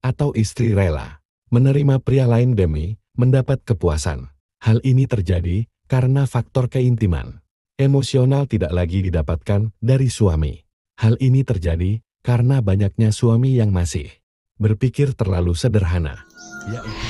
atau istri rela menerima pria lain demi mendapat kepuasan. Hal ini terjadi karena faktor keintiman emosional tidak lagi didapatkan dari suami. Hal ini terjadi karena banyaknya suami yang masih berpikir terlalu sederhana.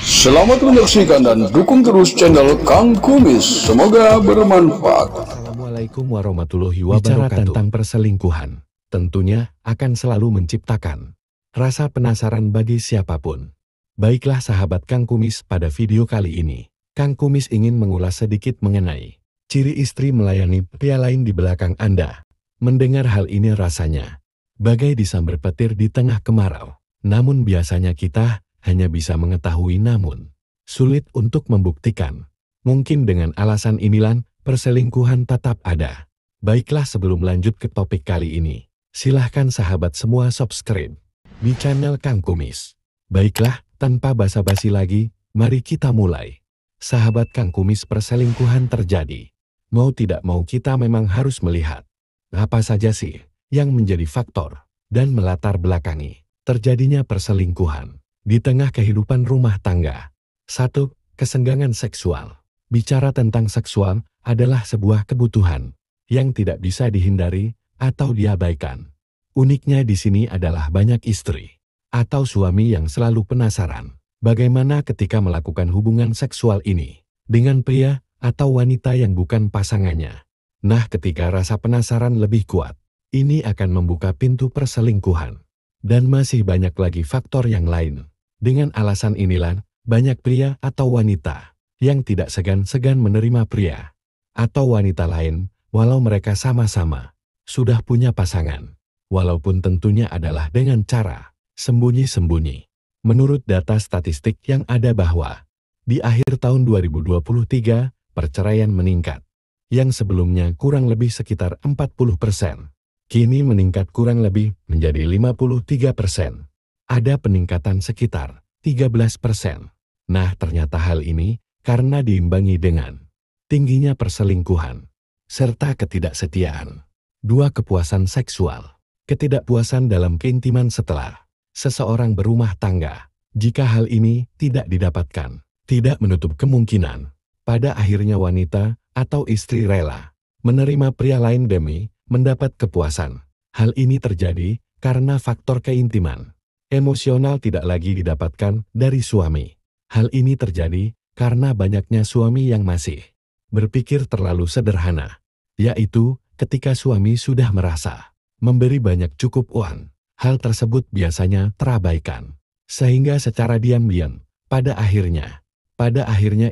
Selamat menyaksikan dan dukung terus channel Kang Kumis. Semoga bermanfaat. Assalamualaikum warahmatullahi wabarakatuh. Bicara tentang perselingkuhan, tentunya akan selalu menciptakan rasa penasaran bagi siapapun. Baiklah sahabat Kang Kumis, pada video kali ini, Kang Kumis ingin mengulas sedikit mengenai ciri istri melayani pria lain di belakang Anda. Mendengar hal ini rasanya bagai disambar petir di tengah kemarau. Namun biasanya kita hanya bisa mengetahui namun sulit untuk membuktikan. Mungkin dengan alasan inilah perselingkuhan tetap ada. Baiklah, sebelum lanjut ke topik kali ini, silahkan sahabat semua subscribe di channel Kang Kumis. Baiklah, tanpa basa-basi lagi, mari kita mulai. Sahabat Kang Kumis, perselingkuhan terjadi. Mau tidak mau kita memang harus melihat apa saja sih yang menjadi faktor dan melatar belakangi terjadinya perselingkuhan di tengah kehidupan rumah tangga. 1. Kesenggangan seksual. Bicara tentang seksual adalah sebuah kebutuhan yang tidak bisa dihindari atau diabaikan. Uniknya di sini adalah banyak istri atau suami yang selalu penasaran bagaimana ketika melakukan hubungan seksual ini dengan pria atau wanita yang bukan pasangannya. Nah, ketika rasa penasaran lebih kuat, ini akan membuka pintu perselingkuhan. Dan masih banyak lagi faktor yang lain. Dengan alasan inilah, banyak pria atau wanita yang tidak segan-segan menerima pria atau wanita lain, walau mereka sama-sama sudah punya pasangan. Walaupun tentunya adalah dengan cara sembunyi-sembunyi. Menurut data statistik yang ada bahwa di akhir tahun 2023, perceraian meningkat. Yang sebelumnya kurang lebih sekitar 40%. Kini meningkat kurang lebih menjadi 53%. Ada peningkatan sekitar 13%. Nah, ternyata hal ini karena diimbangi dengan tingginya perselingkuhan serta ketidaksetiaan. 2. Kepuasan seksual. Ketidakpuasan dalam keintiman setelah seseorang berumah tangga. Jika hal ini tidak didapatkan, tidak menutup kemungkinan pada akhirnya wanita atau istri rela menerima pria lain demi mendapat kepuasan. Hal ini terjadi karena faktor keintiman emosional tidak lagi didapatkan dari suami. Hal ini terjadi karena banyaknya suami yang masih berpikir terlalu sederhana, yaitu ketika suami sudah merasa memberi banyak cukup uang, hal tersebut biasanya terabaikan, sehingga secara diam-diam pada akhirnya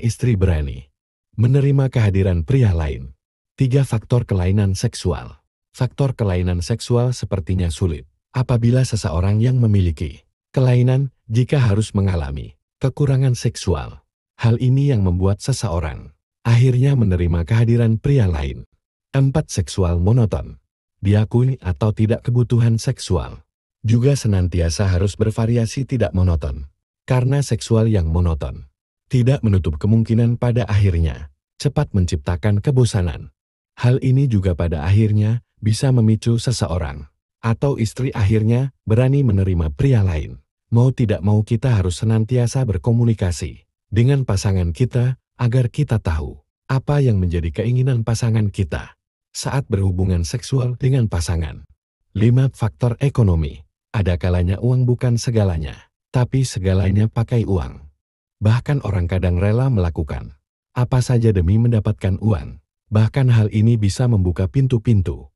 istri berani menerima kehadiran pria lain. 3. Faktor kelainan seksual. Faktor kelainan seksual sepertinya sulit apabila seseorang yang memiliki kelainan jika harus mengalami kekurangan seksual. Hal ini yang membuat seseorang akhirnya menerima kehadiran pria lain. 4. Seksual monoton. Diakui atau tidak, kebutuhan seksual juga senantiasa harus bervariasi, tidak monoton. Karena seksual yang monoton tidak menutup kemungkinan pada akhirnya cepat menciptakan kebosanan. Hal ini juga pada akhirnya bisa memicu seseorang atau istri akhirnya berani menerima pria lain. Mau tidak mau kita harus senantiasa berkomunikasi dengan pasangan kita agar kita tahu apa yang menjadi keinginan pasangan kita saat berhubungan seksual dengan pasangan. 5. Faktor ekonomi. Ada kalanya uang bukan segalanya, tapi segalanya pakai uang. Bahkan orang kadang rela melakukan apa saja demi mendapatkan uang. Bahkan hal ini bisa membuka pintu-pintu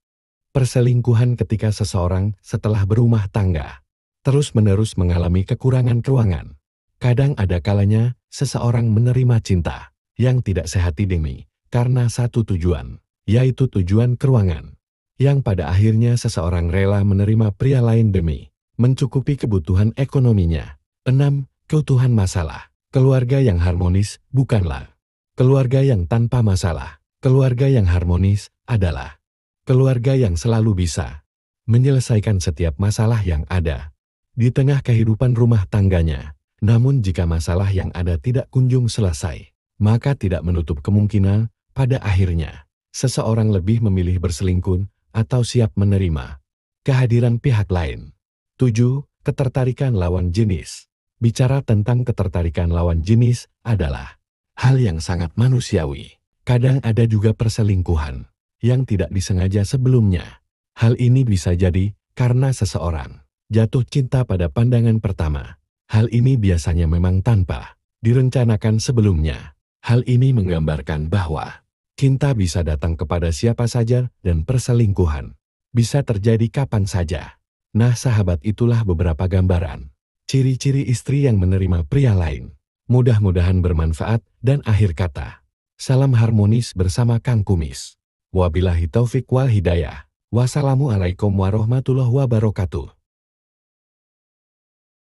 perselingkuhan ketika seseorang setelah berumah tangga terus-menerus mengalami kekurangan keuangan. Kadang ada kalanya seseorang menerima cinta yang tidak sehati demi karena satu tujuan, yaitu tujuan keuangan, yang pada akhirnya seseorang rela menerima pria lain demi mencukupi kebutuhan ekonominya. 6. Keutuhan masalah. Keluarga yang harmonis bukanlah keluarga yang tanpa masalah. Keluarga yang harmonis adalah keluarga yang selalu bisa menyelesaikan setiap masalah yang ada di tengah kehidupan rumah tangganya. Namun jika masalah yang ada tidak kunjung selesai, maka tidak menutup kemungkinan pada akhirnya seseorang lebih memilih berselingkuh atau siap menerima kehadiran pihak lain. 7. Ketertarikan lawan jenis. Bicara tentang ketertarikan lawan jenis adalah hal yang sangat manusiawi. Kadang ada juga perselingkuhan yang tidak disengaja sebelumnya. Hal ini bisa jadi karena seseorang jatuh cinta pada pandangan pertama. Hal ini biasanya memang tanpa direncanakan sebelumnya. Hal ini menggambarkan bahwa cinta bisa datang kepada siapa saja dan perselingkuhan bisa terjadi kapan saja. Nah, sahabat, itulah beberapa gambaran ciri-ciri istri yang menerima pria lain. Mudah-mudahan bermanfaat dan akhir kata, salam harmonis bersama Kang Kumis. Wabillahi taufik wal hidayah. Wassalamualaikum warahmatullahi wabarakatuh.